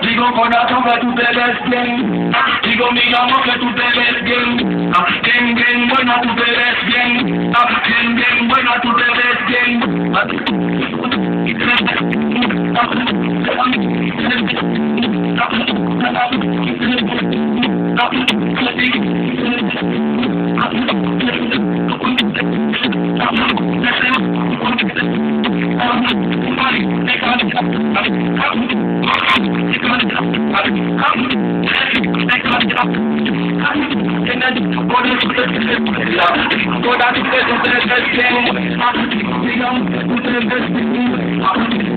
Digo corazón que tú te ves bien, digo mi amor que tú te ves bien, bien buena tú te ves bien, bien buena tú te ves bien. Toda tu